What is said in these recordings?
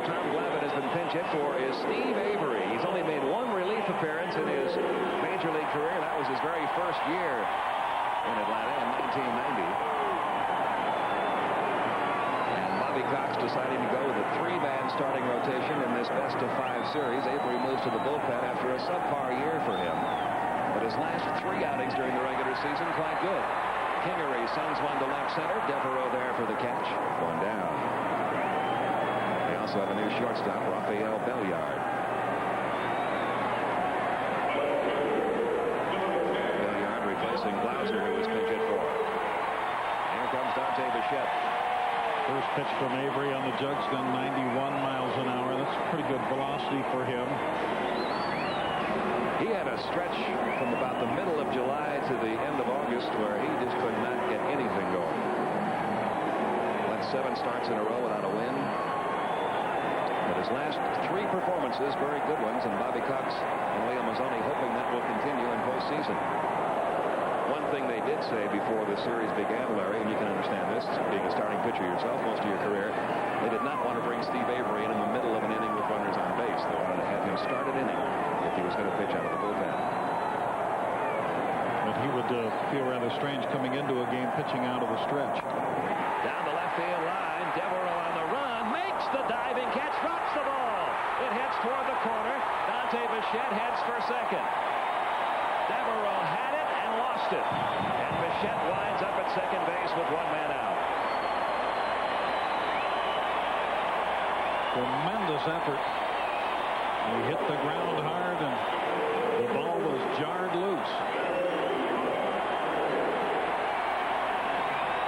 Tom Glavine has been pinch hit for is Steve Avery. He's only made one relief appearance in his major league career. That was his very first year in Atlanta in 1990. And Bobby Cox deciding to go with a three-man starting rotation in this best-of-5 series. Avery moves to the bullpen after a subpar year for him. But his last 3 outings during the regular season, quite good. Kingery sends one to left center. Devereaux there for the catch. One down. They also have a new shortstop, Rafael Belliard. Belliard replacing Blauser, who was pinch hit for. Here comes Dante Bichette. First pitch from Avery on the jugs, done 91 miles an hour. That's pretty good velocity for him. He had a stretch from about the middle of July to the end of August where he just could not get anything going. Went 7 starts in a row without a win. But his last 3 performances, very good ones, and Bobby Cox and Leo Mazzoni hoping that will continue in postseason. One thing they did say before the series began, Larry, and you can understand this, being a starting pitcher yourself most of your career, they did not want to bring Steve Avery in the middle of an inning with runners on base. They wanted to have him start an inning if he was going to pitch out of the bullpen. But he would feel rather strange coming into a game pitching out of the stretch. Down the left field line, Devereaux on the run, makes the diving catch, drops the ball. It hits toward the corner. Dante Bichette heads for second. Devereaux had it and lost it. And Bichette winds up at second base with 1 man out. Tremendous effort. He hit the ground hard and the ball was jarred loose.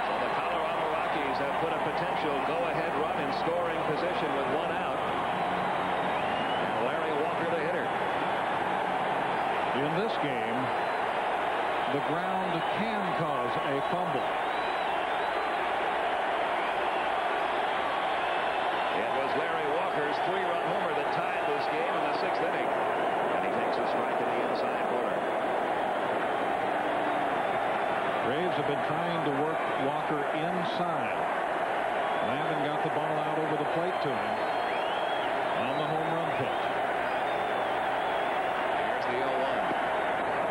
So the Colorado Rockies have put a potential go-ahead run in scoring position with 1 out. And Larry Walker, the hitter. In this game, the ground can cause a fumble. It was Larry Walker's 3-run homer that tied this game in the 6th inning. And he takes a strike in the inside corner. Braves have been trying to work Walker inside. Lavin got the ball out over the plate to him on the home run pitch. Here's the 0-1.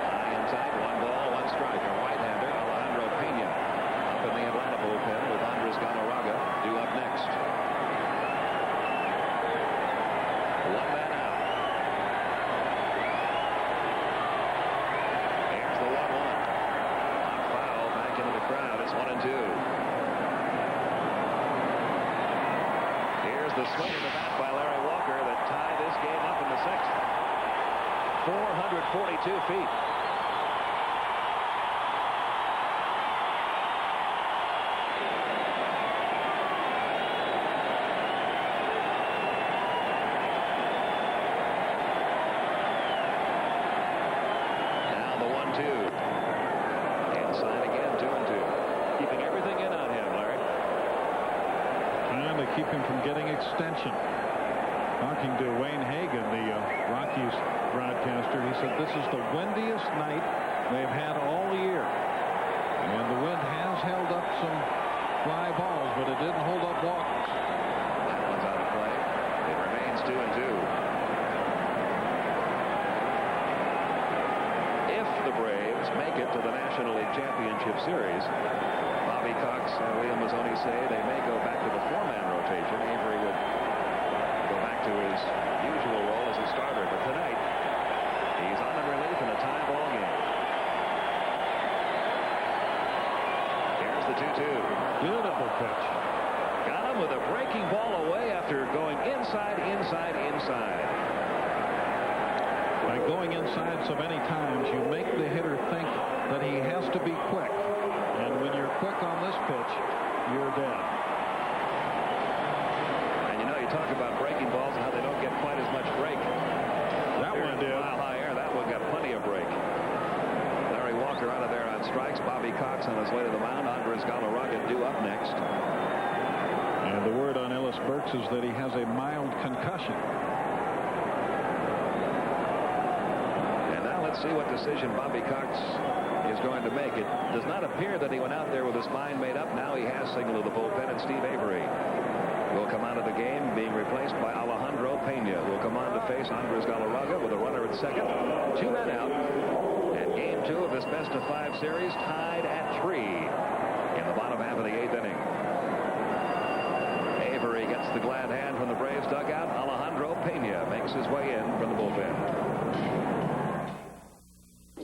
High inside, 1 ball, 1 strike. A right-hander, Alejandro Pena, up in the Atlanta bullpen with Andres Galarraga due up next. 1 man out. Here's the 1-1. Foul back into the crowd. It's 1-2. Here's the swing of the bat by Larry Walker that tied this game up in the 6th. 442 feet. Now the 1-2. Inside again, 2-2. Keeping everything in on him, Larry. Trying to keep him from getting extension. Talking to Wayne Hagan, the Rockies broadcaster, he said this is the windiest night they've had all year. And the wind has held up some fly balls, but it didn't hold up walkers. That one's out of play. It remains 2-2. If the Braves make it to the National League Championship Series, Bobby Cox and Leo Mazzoni say they may go back to the 4-man rotation. Avery would go back to his usual role as a starter, but tonight he's on in relief in a tie ball game. Here's the 2-2. Beautiful pitch. Got him with a breaking ball away after going inside. By going inside so many times, you make the hitter think that he has to be quick. And when you're quick on this pitch, you're dead. And you know, you talk about breaking balls and how they don't get quite as much break. That one did. Mile high air, that one got plenty of break. Larry Walker out of there on strikes. Bobby Cox on his way to the mound. Andres Galarraga due up next. And the word on Ellis Burks is that he has a mild concussion. And now let's see what decision Bobby Cox is going to make. It does not appear that he went out there with his mind made up. Now he has signaled to the bullpen, and Steve Avery will come out of the game, being replaced by Alejandro Pena, who will come on to face Andres Galarraga with a runner at second. 2 men out. And game 2 of this best-of-5 series tied at 3 in the bottom half of the 8th inning. Avery gets the glad hand from the Braves dugout. Alejandro Pena makes his way in from the bullpen.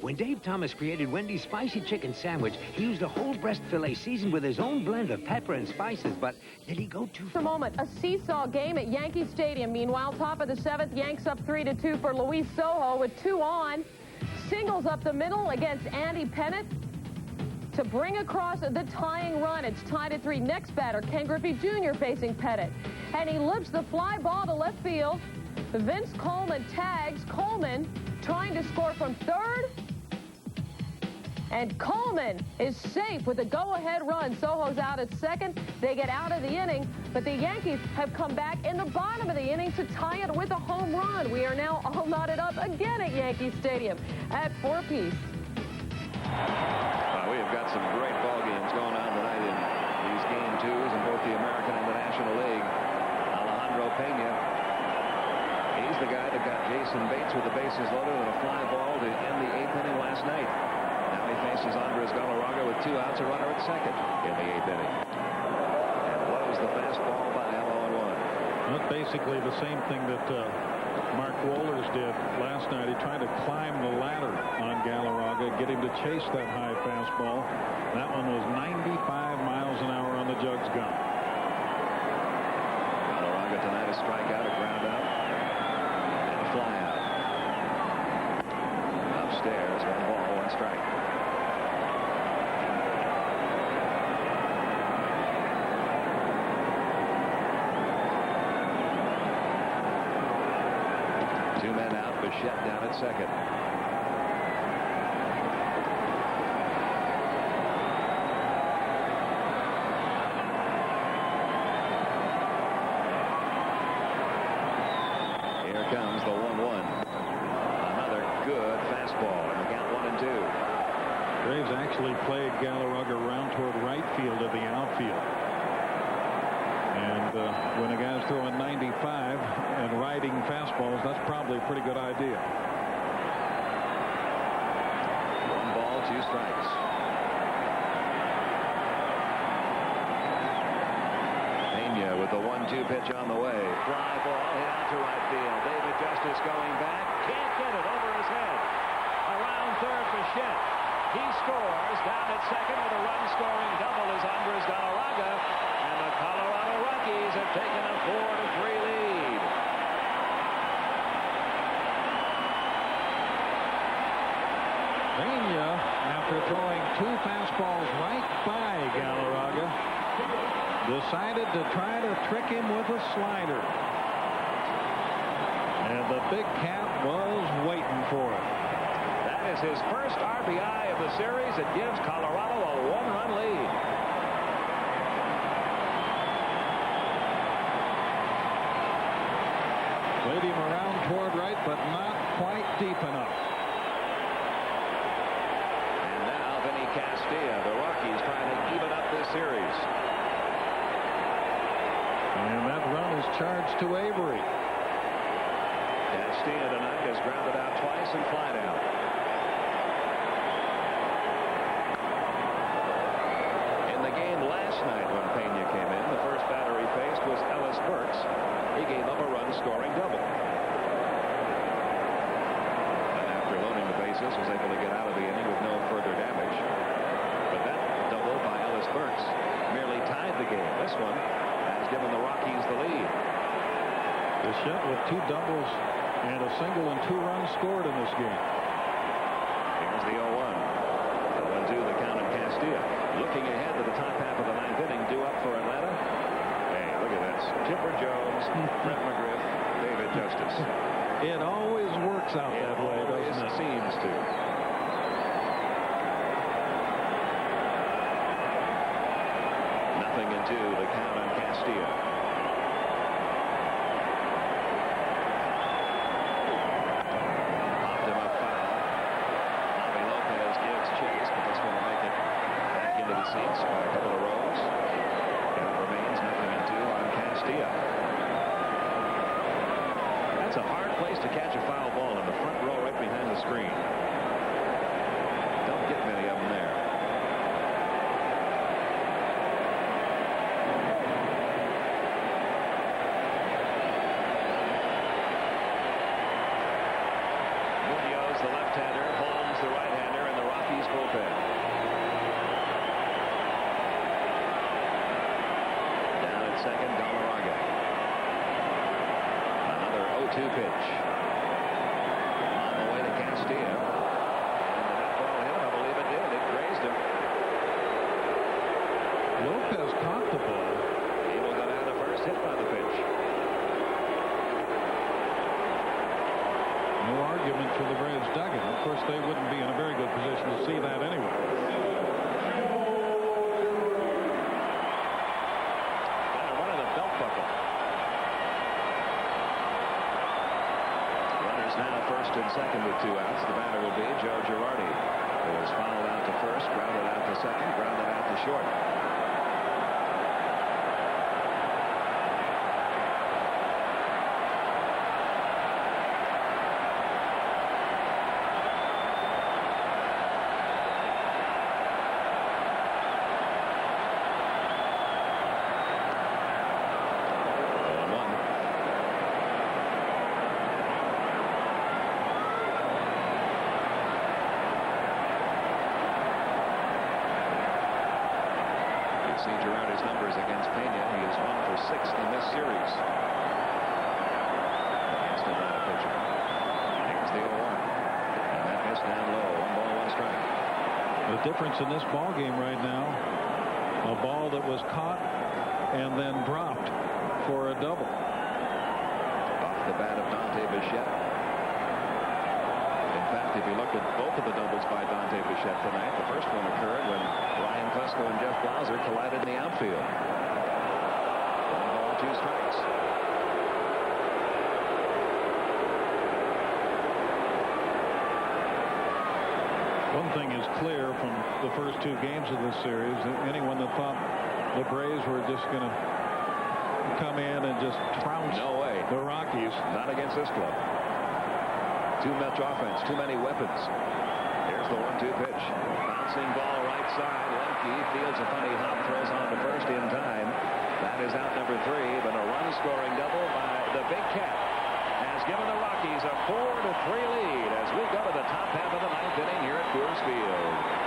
When Dave Thomas created Wendy's Spicy Chicken Sandwich, he used a whole breast filet seasoned with his own blend of pepper and spices, but did he go too far? For a moment, a seesaw game at Yankee Stadium. Meanwhile, top of the 7th, Yanks up 3-2 for Luis Sojo with 2 on. Singles up the middle against Andy Pettitte to bring across the tying run. It's tied at 3. Next batter, Ken Griffey Jr. facing Pettitte. And he lifts the fly ball to left field. Vince Coleman tags. Coleman trying to score from third. And Coleman is safe with a go-ahead run. Sojo's out at second. They get out of the inning, but the Yankees have come back in the bottom of the inning to tie it with a home run. We are now all knotted up again at Yankee Stadium at 4 apiece. We have got some great ball games going on tonight in these game 2s in both the American and the National League. Alejandro Pena, he's the guy that got Jason Bates with the bases loaded and a fly ball to end the 8th inning last night. Now he faces Andres Galarraga with 2 outs, a runner at second in the 8th inning. And blows the fastball by 0-1. Well, basically the same thing that Mark Wohlers did last night. He tried to climb the ladder on Galarraga, get him to chase that high fastball. That one was 95 miles an hour on the Jugs gun. Galarraga tonight a strikeout, a ground out, and a fly out. Upstairs, 1 ball, 1 strike. Bichette down at second. Here comes the 1-1. Another good fastball, and we got 1-2. Braves actually played Galarraga around toward right field of the outfield. And when a guy's throwing 95 and riding fastballs, that's probably a pretty good idea. 1 ball, 2 strikes. Pena with the 1-2 pitch on the way. Fly ball hit out to right field. David Justice going back. Can't get it over his head. Around third, Bichette. He scores. Down at second with a run-scoring double is Andres Galarraga. And the Colorado Rockies have taken a 4-3 lead. Pena, after throwing 2 fastballs right by Galarraga, decided to try to trick him with a slider. And the big cat was waiting for it. That is his first RBI of the series. It gives Colorado a 1-run lead. Played him around toward right, but not quite deep enough. And now Vinny Castilla, the Rockies trying to even up this series. And that run is charged to Avery. Castilla tonight has grounded out twice and flied out. In the game last night when Pena came in, the first batter he faced was Ellis Burks. He gave up a run-scoring double. And after loading the bases, was able to get out of the inning with no further damage. But that double by Ellis Burks merely tied the game. This one has given the Rockies the lead. Bichette with 2 doubles and a single and 2 runs scored in this game. Here's the 0-1. 0-2 the count in Castilla. Looking ahead to the top half of the 9th inning, due up for Atlanta. Hey, look at this. Chipper Jones, Fred McGriff, David Justice. It always works out that way, doesn't it? Seems to. Nothing in 2, the count on Castilla. Popped him up foul. Javi Lopez gives chase. second. Galarraga. Another 0-2 pitch. On the way to Castilla. And did that ball hit him? I believe it did. It grazed him. Lopez caught the ball. He will go down to first, hit by the pitch. No argument for the Braves dugout. Of course, they wouldn't be in a very good position to see that anyway. Got a run in the belt buckle. Runners now first and second with 2 outs. The batter will be Joe Girardi, who was fouled out to first, grounded out to second, grounded out to short. See Girardi's numbers against Pena. He is 1 for 6 in this series against Atlanta pitcher. Here's the 0-1, and that missed down low. 1 ball, 1 strike. The difference in this ball game right now, a ball that was caught and then dropped for a double. Off the bat of Dante Bichette. In fact, if you look at both of the doubles by Dante Bichette tonight, the first one occurred when Ryan Klesko and Jeff Blauser collided in the outfield. 1 ball, 2 strikes. One thing is clear from the first 2 games of this series, that anyone that thought the Braves were just going to come in and just trounce the Rockies. Not against this club. Too much offense, too many weapons. Here's the 1-2 pitch. Bouncing ball right side. Lemke fields a funny hop, throws on to first in time. That is out number 3, but a run-scoring double by the Big Cat has given the Rockies a 4-3 lead as we go to the top half of the 9th inning here at Coors Field.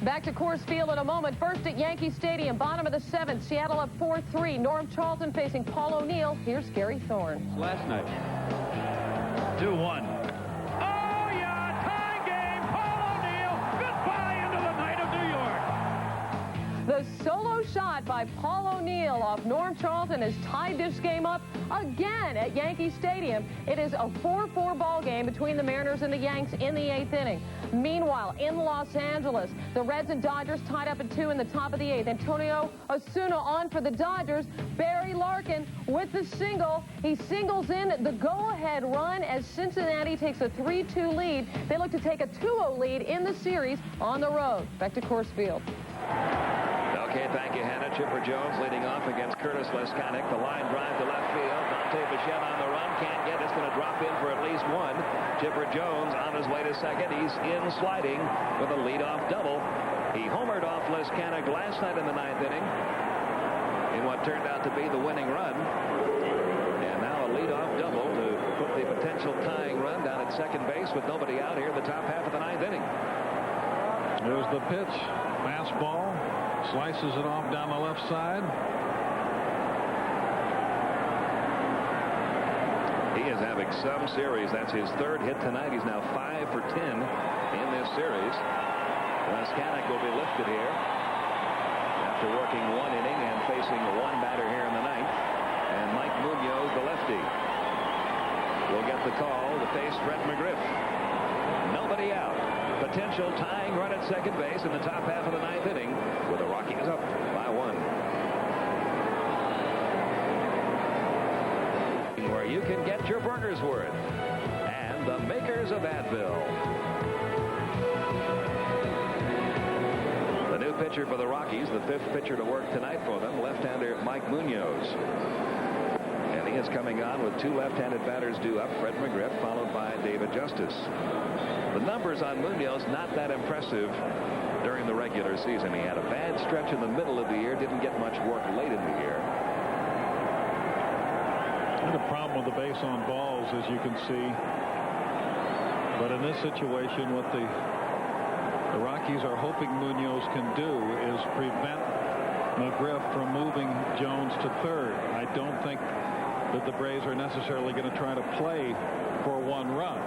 Back to Coors Field in a moment. First at Yankee Stadium, bottom of the 7th. Seattle up 4-3. Norm Charlton facing Paul O'Neill. Here's Gary Thorne. Last night. 2-1. Oh, yeah, tie game. Paul O'Neill. Goodbye into the night of New York. The solo shot by Paul O'Neill off Norm Charlton has tied this game up again at Yankee Stadium. It is a 4-4 ball game between the Mariners and the Yanks in the 8th inning. Meanwhile, in Los Angeles, the Reds and Dodgers tied up at 2 in the top of the 8th. Antonio Osuna on for the Dodgers. Barry Larkin with the single. He singles in the go-ahead run as Cincinnati takes a 3-2 lead. They look to take a 2-0 lead in the series on the road. Back to Coors Field. Okay, thank you, Hannah. Chipper Jones leading off against Curtis Leskanic. The line drive to left field. Dante Bichette on the run. Can't get it. It's going to drop in for at least 1. Chipper Jones on his way to second. He's in sliding with a leadoff double. He homered off Leskanic last night in the 9th inning in what turned out to be the winning run. And now a leadoff double to put the potential tying run down at second base with nobody out here in the top half of the 9th inning. There's the pitch. Fastball. Slices it off down the left side. He is having some series. That's his 3rd hit tonight. He's now 5 for 10 in this series. Leskanic will be lifted here after working 1 inning and facing 1 batter here in the 9th. And Mike Munoz, the lefty, will get the call to face Fred McGriff. Nobody out. Potential tying run at second base in the top half of the 9th inning with the Rockies up by 1. Where you can get your burger's worth. And the makers of Advil. The new pitcher for the Rockies, the 5th pitcher to work tonight for them, left-hander Mike Munoz. And he is coming on with 2 left-handed batters due up, Fred McGriff, followed by David Justice. The numbers on Munoz not that impressive during the regular season. He had a bad stretch in the middle of the year, didn't get much work late in the year. Had a problem with the base on balls, as you can see. But in this situation with the the Rockies are hoping Munoz can do is prevent McGriff from moving Jones to third. I don't think that the Braves are necessarily going to try to play for 1 run.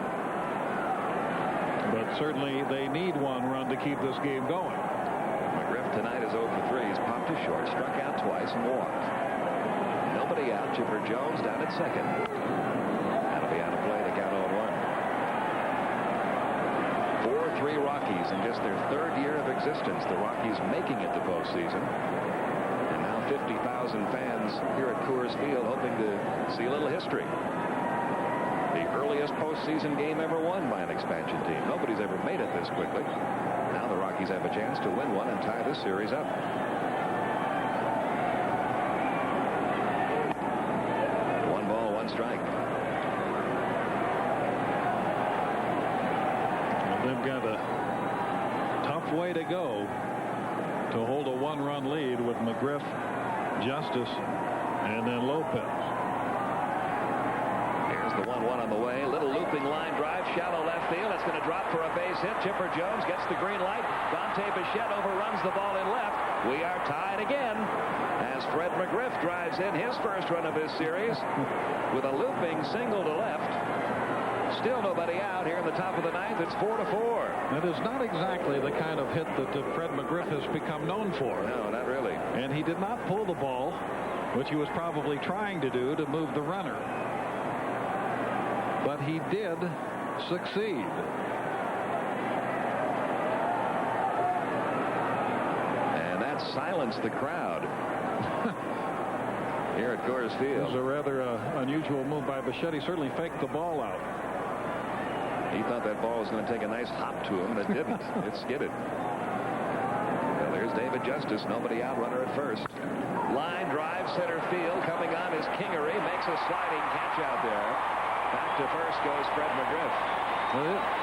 But certainly they need 1 run to keep this game going. McGriff tonight is 0 for 3. He's popped to short, struck out twice, and walked. Nobody out. Chipper Jones down at second. That'll be out of play to count 0-1. 4-3 Rockies in just their 3rd year of existence. The Rockies making it to postseason. And now 50,000 fans here at Coors Field hoping to see a little history. The earliest postseason game ever won by an expansion team. Nobody's ever made it this quickly. Now the Rockies have a chance to win one and tie this series up. Strike. Well, they've got a tough way to go to hold a 1-run lead with McGriff, Justice, and then Lopez. Here's the 1-1 on the way. Little looping line drive, shallow left field. It's going to drop for a base hit. Chipper Jones gets the green light. Dante Bichette overruns the ball in left. We are tied again as Fred McGriff drives in his first run of this series with a looping single to left. Still nobody out here in the top of the 9th. It's 4-4. That is not exactly the kind of hit that Fred McGriff has become known for. No, not really. And he did not pull the ball, which he was probably trying to do to move the runner. But he did succeed. And that silenced the crowd here at Coors Field. It was a rather unusual move by Bichette. He certainly faked the ball out. He thought that ball was going to take a nice hop to him, and it didn't. It skidded. Well, there's David Justice. Nobody out, runner at first. Line drive, center field. Coming on is Kingery. Makes a sliding catch out there. Back to first goes Fred McGriff.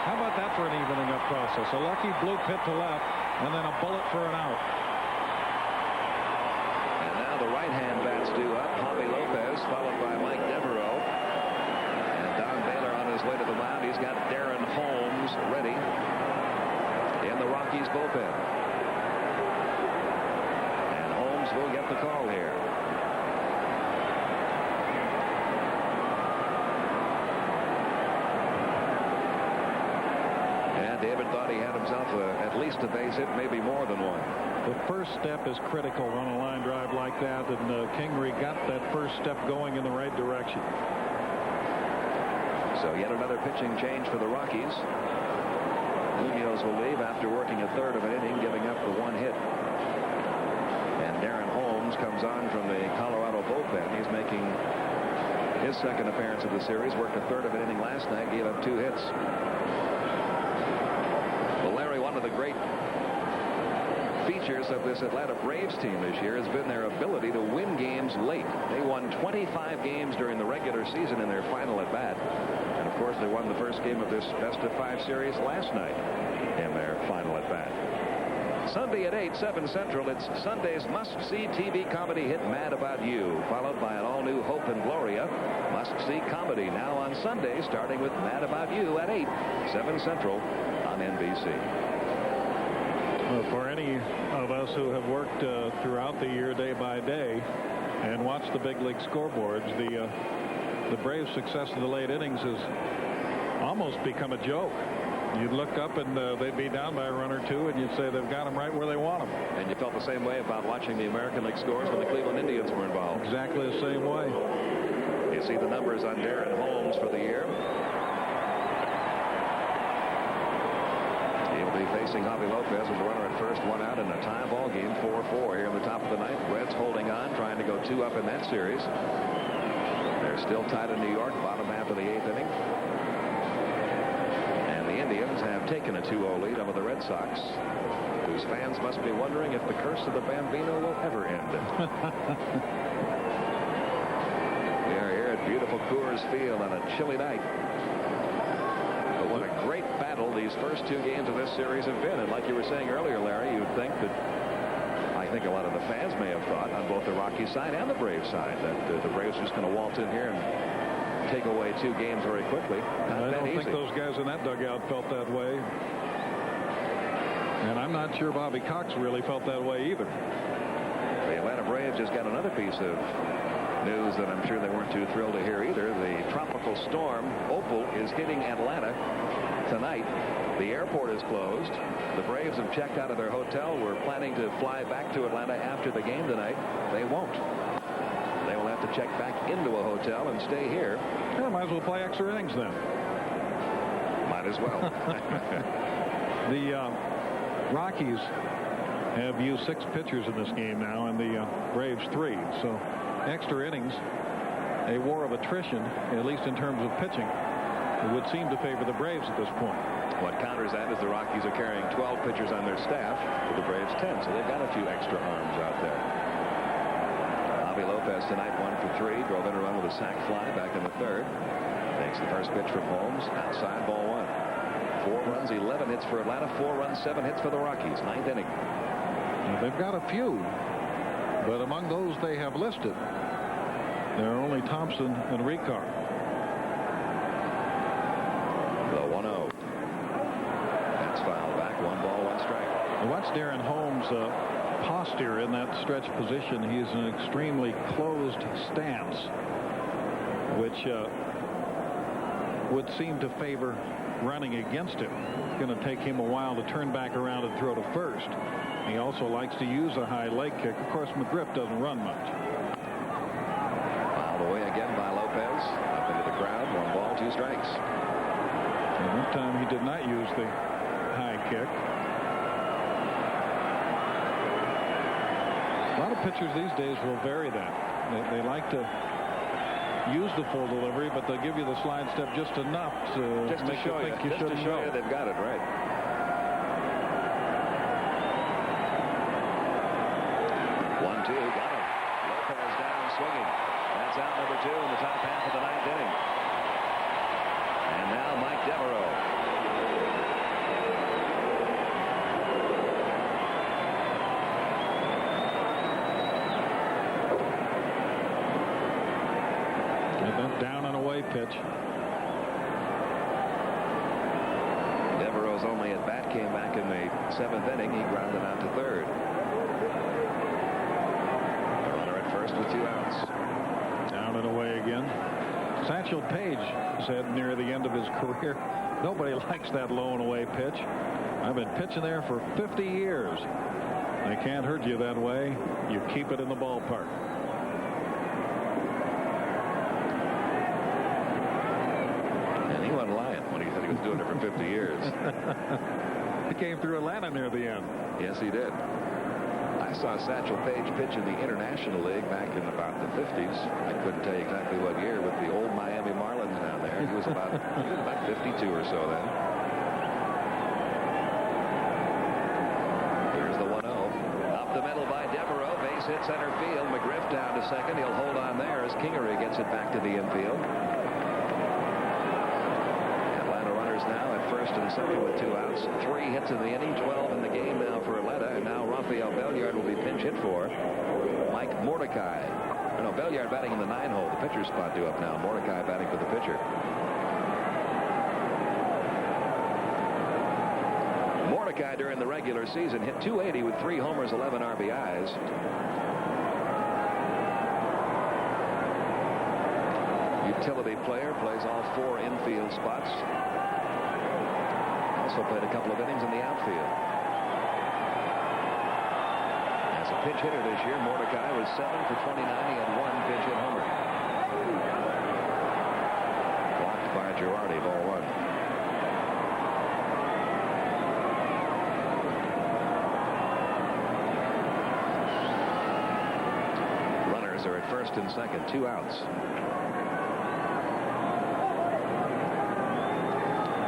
How about that for an evening up process? A lucky blue pit to left, and then a bullet for an out. And now the right-hand bats due up. Javi Lopez, followed by Mike Devereaux. And Don Baylor on his way to the mound. He's got Darren Holmes ready in the Rockies bullpen. And Holmes will get the call here. David thought he had himself at least a base hit, maybe more than one. The first step is critical on a line drive like that, and Kingery got that first step going in the right direction. So yet another pitching change for the Rockies. Munoz will leave after working a third of an inning, giving up the 1 hit. And Darren Holmes comes on from the Colorado bullpen. He's making his second appearance of the series. Worked a third of an inning last night, gave up 2 hits. One of the great features of this Atlanta Braves team this year has been their ability to win games late. They won 25 games during the regular season in their final at bat. And of course, they won the first game of this best-of-5 series last night in their final at bat. Sunday at 8, 7 Central, it's Sunday's must-see TV comedy hit Mad About You, followed by an all-new Hope and Gloria must-see comedy now on Sunday, starting with Mad About You at 8, 7 Central on NBC. For any of us who have worked throughout the year day by day and watched the big league scoreboards, the Braves' success in the late innings has almost become a joke. You'd look up and they'd be down by a run or two, and you'd say they've got them right where they want them. And you felt the same way about watching the American League scores when the Cleveland Indians were involved. Exactly the same way. You see the numbers on Darren Holmes for the year. He'll be facing Javi Lopez with a runner at first, 1 out in a tie ball game, 4-4 here in the top of the 9th. Reds holding on, trying to go 2 up in that series. They're still tied in New York, bottom half of the 8th inning. And the Indians have taken a 2-0 lead over the Red Sox, whose fans must be wondering if the curse of the Bambino will ever end. We are here at beautiful Coors Field on a chilly night. But what a great battle these first 2 games of this series have been. And like you were saying earlier, Larry, you'd think that, I think a lot of the fans may have thought on both the Rockies side and the Braves side that the Braves are just going to waltz in here and take away 2 games very quickly. I don't think those guys in that dugout felt that way. And I'm not sure Bobby Cox really felt that way either. The Atlanta Braves just got another piece of news that I'm sure they weren't too thrilled to hear either. The tropical storm Opal is hitting Atlanta tonight. The airport is closed. The Braves have checked out of their hotel. We're planning to fly back to Atlanta after the game tonight. They won't. They will have to check back into a hotel and stay here. Yeah, might as well play extra innings then. Might as well. The Rockies have used 6 pitchers in this game now, and the Braves 3. So extra innings, a war of attrition, at least in terms of pitching, it would seem to favor the Braves at this point. What counters that is the Rockies are carrying 12 pitchers on their staff, with the Braves 10, so they've got a few extra arms out there. Javi Lopez tonight 1 for 3, drove in a run with a sac fly back in the 3rd. Takes the first pitch from Holmes, outside, ball 1. 4 runs, 11 hits for Atlanta, 4 runs, 7 hits for the Rockies. 9th inning. Now, they've got a few, but among those they have listed, there are only Thompson and Ricard. The 1-0. That's fouled back. 1 ball, 1 strike. Now watch Darren Holmes' posture in that stretch position. He's in an extremely closed stance, which would seem to favor running against him. It's going to take him a while to turn back around and throw to first. He also likes to use a high leg kick. Of course, McGriff doesn't run much. Fouled away again by Lopez. Up into the crowd. 1 ball, 2 strikes. And that time he did not use the high kick. A lot of pitchers these days will vary that. They like to use the full delivery, but they'll give you the slide step just enough to make you think you shouldn't go. They've got it right. 1-2, got him. Lopez down, swinging. That's out number 2 in the top half of the 9th inning. And now Mike Devereaux. Down and away pitch. Devereaux's only at bat came back in the 7th inning. He grounded out to 3rd. Runner at first with 2 outs. Down and away again. Satchel Paige said near the end of his career, nobody likes that low and away pitch. I've been pitching there for 50 years. They can't hurt you that way. You keep it in the ballpark. He was doing it for 50 years. He came through Atlanta near the end. Yes, he did. I saw Satchel Paige pitch in the International League back in about the 50s. I couldn't tell you exactly what year, with the old Miami Marlins down there. He was about 52 or so then. Here's the 1-0. Up the middle by Devereaux. Base hit center field. McGriff down to second. He'll hold on there as Kingery gets it back to the infield. Now at first and second with 2 outs. 3 hits in the inning, 12 in the game now for Atlanta, and now Rafael Belliard will be pinch hit for Mike Mordecai. No, Belliard batting in the 9 hole. The pitcher's spot due up now. Mordecai batting for the pitcher. Mordecai during the regular season hit .280 with 3 homers, 11 RBIs. Utility player, plays all 4 infield spots. Also played a couple of innings in the outfield. As a pinch hitter this year, Mordecai was 7 for 29. He had 1 pinch hit homer. Blocked by Girardi, ball 1. Runners are at first and second, 2 outs.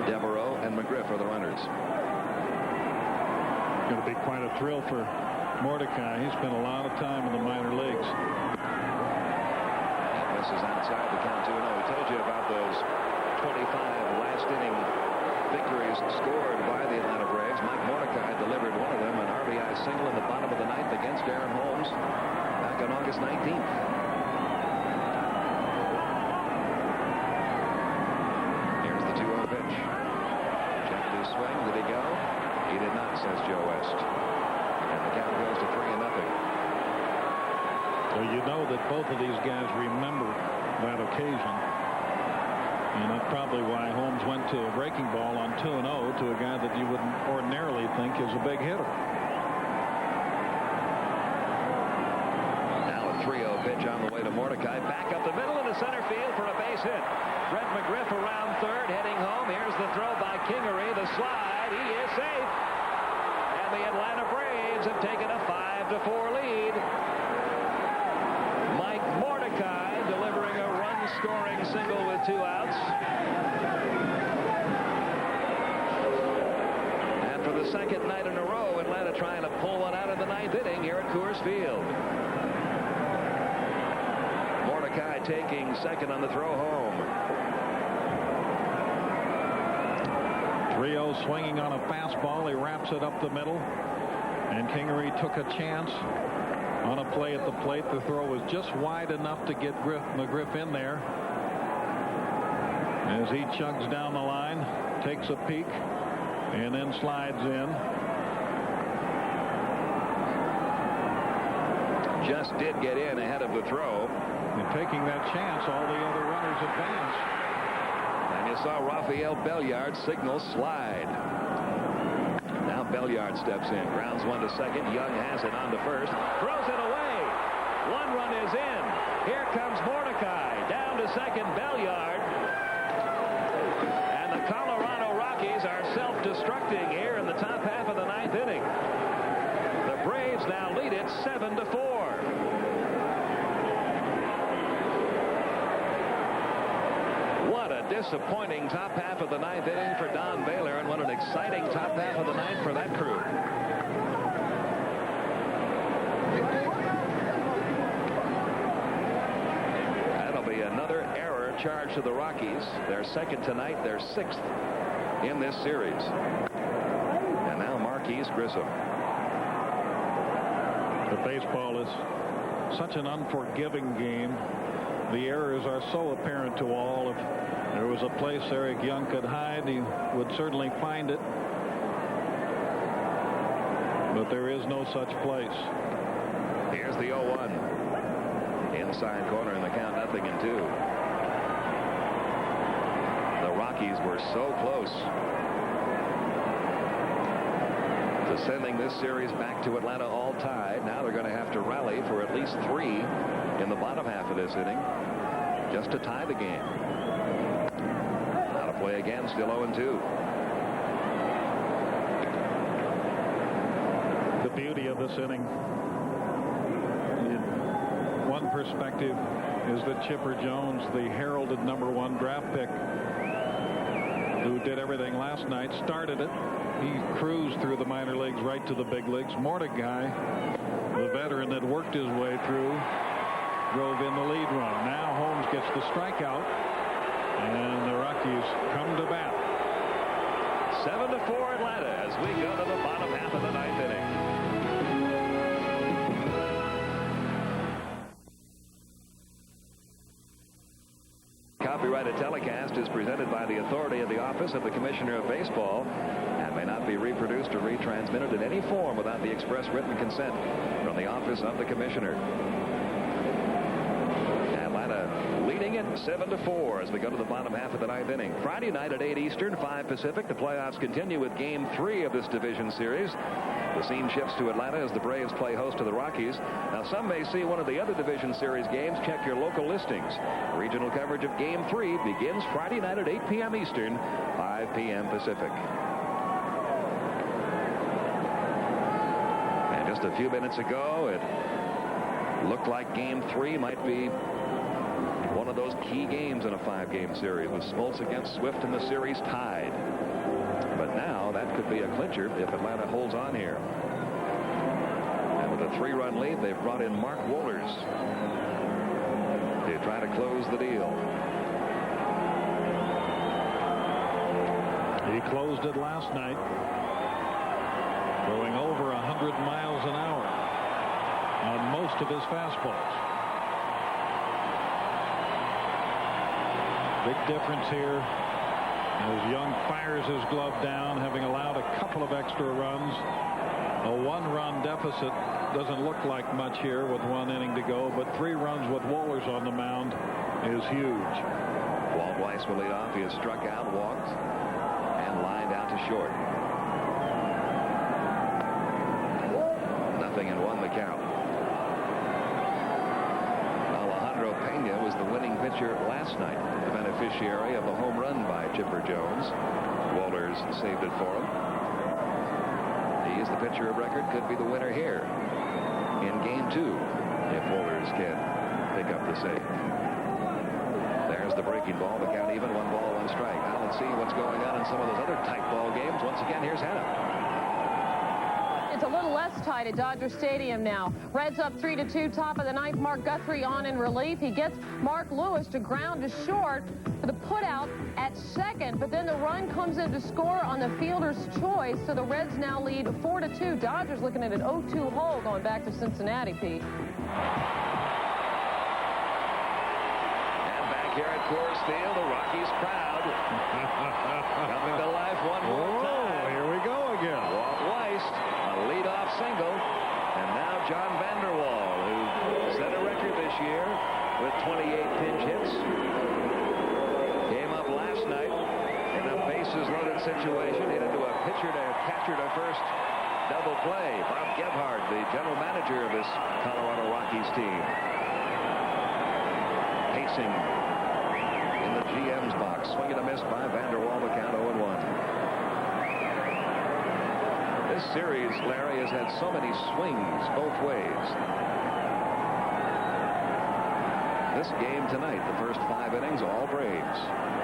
Devereaux and McGriff are the runners. Going to be quite a thrill for Mordecai. He spent a lot of time in the minor leagues. This is outside the count 2-0. We told you about those 25 last inning victories scored by the Atlanta Braves. Mike Mordecai delivered one of them, an RBI single in the bottom of the 9th against Darren Holmes back on August 19th. Swing. Did he go? He did not, says Joe So you know that both of these guys remember that occasion. And that's probably why Holmes went to a breaking ball on 2-0 to a guy that you wouldn't ordinarily think is a big hitter. Now a 3-0 pitch on the way to Mordecai. Back up the middle into center field for a base hit. Brett McGriff around third, heading home. Here's the throw by Kingery. The slide. He is safe. And the Atlanta Braves have taken a 5-4 lead. Mike Mordecai delivering a run-scoring single with 2 outs. And for the second night in a row, Atlanta trying to pull one out in the 9th inning here at Coors Field. Mordecai taking second on the throw home. 3-0 swinging on a fastball. He wraps it up the middle. And Kingery took a chance on a play at the plate. The throw was just wide enough to get McGriff in there. As he chugs down the line, takes a peek, and then slides in. Just did get in ahead of the throw. And taking that chance, all the other runners advance. And you saw Rafael Belliard signal slide. Now Belliard steps in, grounds one to second. Young has it on to first, throws it away. 1 run is in. Here comes Mordecai down to second. Belliard, and the Colorado Rockies are self-destructing here in the top half of the 9th inning. The Braves now lead it 7-4. What a disappointing top half of the 9th inning for Don Baylor, and what an exciting top half of the 9th for that crew. That'll be another error charged to the Rockies. Their second tonight, their 6th in this series. And now Marquise Grissom. The baseball is such an unforgiving game. The errors are so apparent to all. If there was a place Eric Young could hide, he would certainly find it. But there is no such place. Here's the 0-1. Inside corner in the count, 0-2. The Rockies were so close to sending this series back to Atlanta all tied. Now they're going to have to rally for at least 3 in the bottom half of this inning just to tie the game. Out of play again, still 0-2. The beauty of this inning, in one perspective, is that Chipper Jones, the heralded #1 draft pick, who did everything last night, started it. He cruised through the minor leagues right to the big leagues. Mordecai, the veteran that worked his way through, drove in the lead run. Now Holmes gets the strikeout, and the Rockies come to bat. 7-4 Atlanta as we go to the bottom half of the 9th inning. Copyrighted telecast is presented by the authority of the Office of the Commissioner of Baseball and may not be reproduced or retransmitted in any form without the express written consent from the Office of the Commissioner. Atlanta leading it 7-4 as we go to the bottom half of the 9th inning. Friday night at 8 Eastern, 5 Pacific. The playoffs continue with Game 3 of this division series. The scene shifts to Atlanta as the Braves play host to the Rockies. Now, some may see one of the other division series games. Check your local listings. Regional coverage of Game 3 begins Friday night at 8 p.m. Eastern, 5 p.m. Pacific. And just a few minutes ago, it looked like Game 3 might be one of those key games in a 5-game series, with Smoltz against Swift in the series tied. But now that could be a clincher if Atlanta holds on here. And with a 3-run lead, they've brought in Mark Wohlers to try to close the deal. He closed it last night, throwing over 100 miles an hour on most of his fastballs. Big difference here as Young fires his glove down, having allowed a couple of extra runs A 1-run deficit doesn't look like much here with 1 inning to go, but 3 runs with Wohlers on the mound is huge. Walt Weiss will lead off. He has struck out, walked, and lined out to short. 0-1 the count. Alejandro Pena was the winning pitcher last night, the beneficiary of the home run by Chipper Jones. Wohlers saved it for him. He is the pitcher of record, could be the winner here in game 2 if Wohlers can pick up the save. There's the breaking ball. The count even. 1 ball, 1 strike. Now let's see what's going on in some of those other tight ball games. Once again, here's Hannah. It's a little less tight at Dodger Stadium now. Reds up 3-2, top of the 9th. Mark Guthrie on in relief. He gets Mark Lewis to ground to short for the putout at second, but then the run comes in to score on the fielder's choice, so the Reds now lead 4-2. Dodgers looking at an 0-2 hole going back to Cincinnati, Pete. And back here at Coors Field, the Rockies crowd coming to life one more time. Here we go again. Walt Weiss, a leadoff single, and now John Vanderwall, who set a record this year with 28 pinch hits, came up last night in a bases-loaded situation. Hit into a pitcher to catcher to first double play. Bob Gebhardt, the general manager of this Colorado Rockies team, pacing in the GM's box. Swing and a miss by Vanderwall. The count 0-1. This series, Larry, has had so many swings both ways. This game tonight, the first 5 innings, all Braves.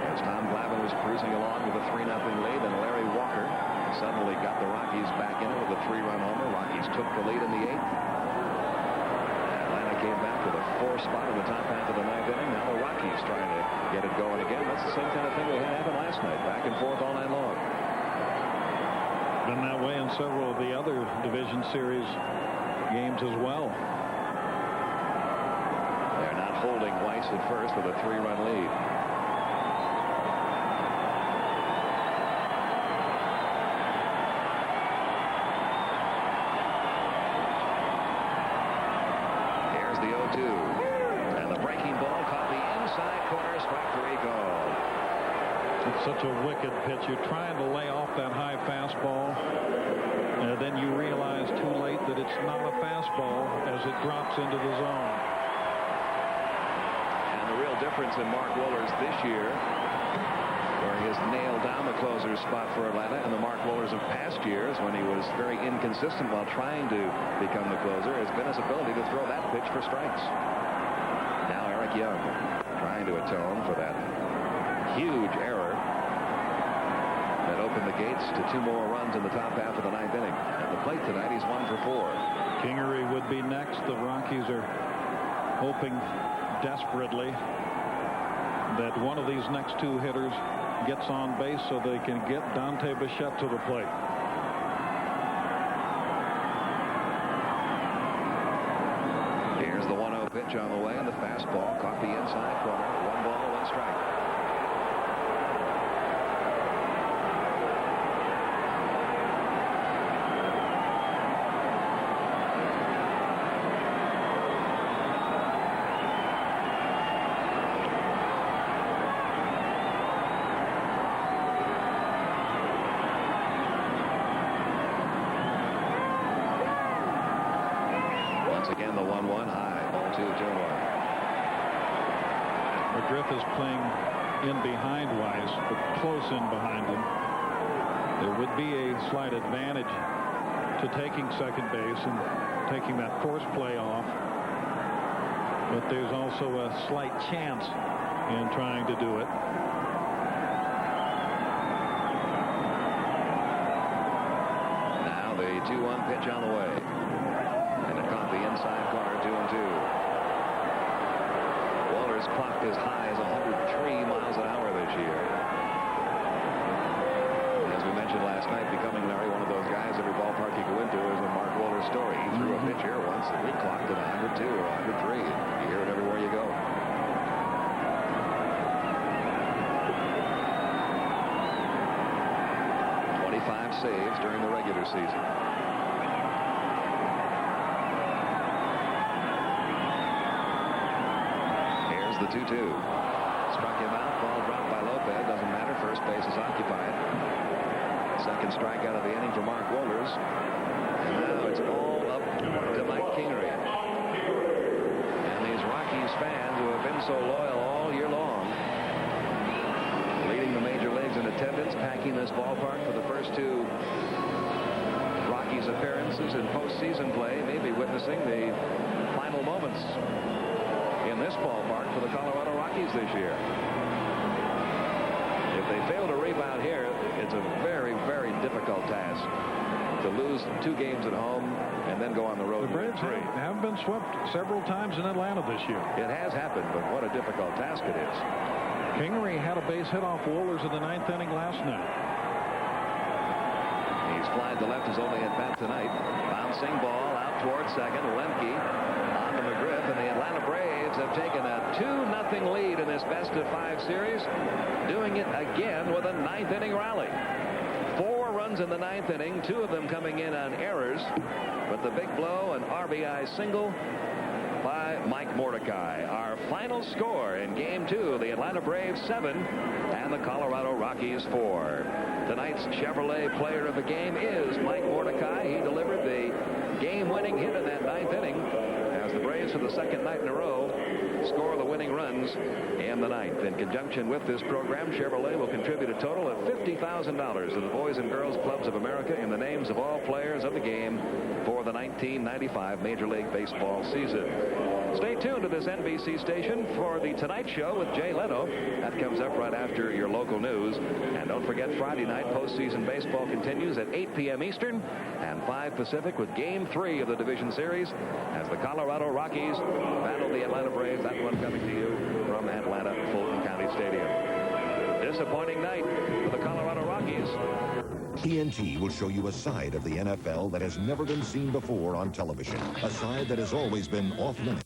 As Tom Glavine was cruising along with a 3-0 lead, and Larry Walker suddenly got the Rockies back in it with a 3-run homer. Rockies took the lead in the 8th. Atlanta came back with a 4 spot in the top half of the 9th inning. Now the Rockies trying to get it going again. That's the same kind of thing that happened last night. Back and forth all night long. Been that way in several of the other division series games as well. They're not holding Weiss at first with a 3-run lead. Here's the 0-2. And the breaking ball caught the inside corner. Strike 3 called. It's such a wicked pitch. You're trying to lay off that high fastball, and then you realize too late that it's not a fastball as it drops into the zone. And the real difference in Mark Wohlers this year, where he has nailed down the closer's spot for Atlanta, and the Mark Wohlers of past years, when he was very inconsistent while trying to become the closer, has been his ability to throw that pitch for strikes. Now Eric Young trying to atone for that huge error that opened the gates to 2 more runs in the top half of the 9th inning. At the plate tonight, he's 1 for 4. Kingery would be next. The Rockies are hoping desperately that one of these next 2 hitters gets on base so they can get Dante Bichette to the plate. Here's the 1-0 pitch on the way, and the fastball caught the inside corner. 1 ball, 1 strike. Again, the 1-1 high. Ball 2, 2-1. McGriff is playing in behind Weiss, but close in behind him. There would be a slight advantage to taking second base and taking that force play off. But there's also a slight chance in trying to do it. Now the 2-1 pitch on the way. And it caught the inside corner, 2-2. Wohlers clocked as high as 103 miles an hour this year. As we mentioned last night, becoming, Larry, one of those guys every ballpark you go into is a Mark Wohlers story. He threw a pitch here once that we clocked at 102 or 103. You hear it everywhere you go. Saves during the regular season. 2-2. Struck him out. Ball dropped by Lopez. Doesn't matter. First base is occupied. Second strikeout of the inning for Mark Wohlers. And now it's all up to Mike Kingery. And these Rockies fans who have been so loyal all year long, leading the major leagues in attendance, packing this ballpark for the first two Rockies appearances in postseason play, may be witnessing the final moments in this ballpark for the Colorado Rockies this year. If they fail to rebound here, it's a very, very difficult task to lose 2 games at home and then go on the road. The Braves have been swept several times in Atlanta this year. It has happened, but what a difficult task it is. Kingery had a base hit off Wohlers in the 9th inning last night. He's flied to left his only at bat tonight. Bouncing ball out towards second. Lemke on to McGriff, and the Atlanta Braves have taken a 2-0 lead in this best-of-5 series, doing it again with a 9th inning rally. 4 runs in the 9th inning, 2 of them coming in on errors, but the big blow, an RBI single by Mike Mordecai. Our final score in Game 2, the Atlanta Braves 7 and the Colorado Rockies 4. Tonight's Chevrolet Player of the Game is Mike Mordecai. He delivered the game-winning hit in that 9th inning as the Braves, for the second night in a row, score the winning runs in the 9th. In conjunction with this program, Chevrolet will contribute a total of $50,000 to the Boys and Girls Clubs of America in the names of all players of the game for the 1995 Major League Baseball season. Stay tuned to this NBC station for the Tonight Show with Jay Leno. That comes up right after your local news. And don't forget, Friday night postseason baseball continues at 8 p.m. Eastern and 5 Pacific with Game 3 of the Division Series as the Colorado Rockies battle the Atlanta Braves. That one coming to you from Atlanta, Fulton County Stadium. Disappointing night for the Colorado Rockies. TNT will show you a side of the NFL that has never been seen before on television. A side that has always been off limits.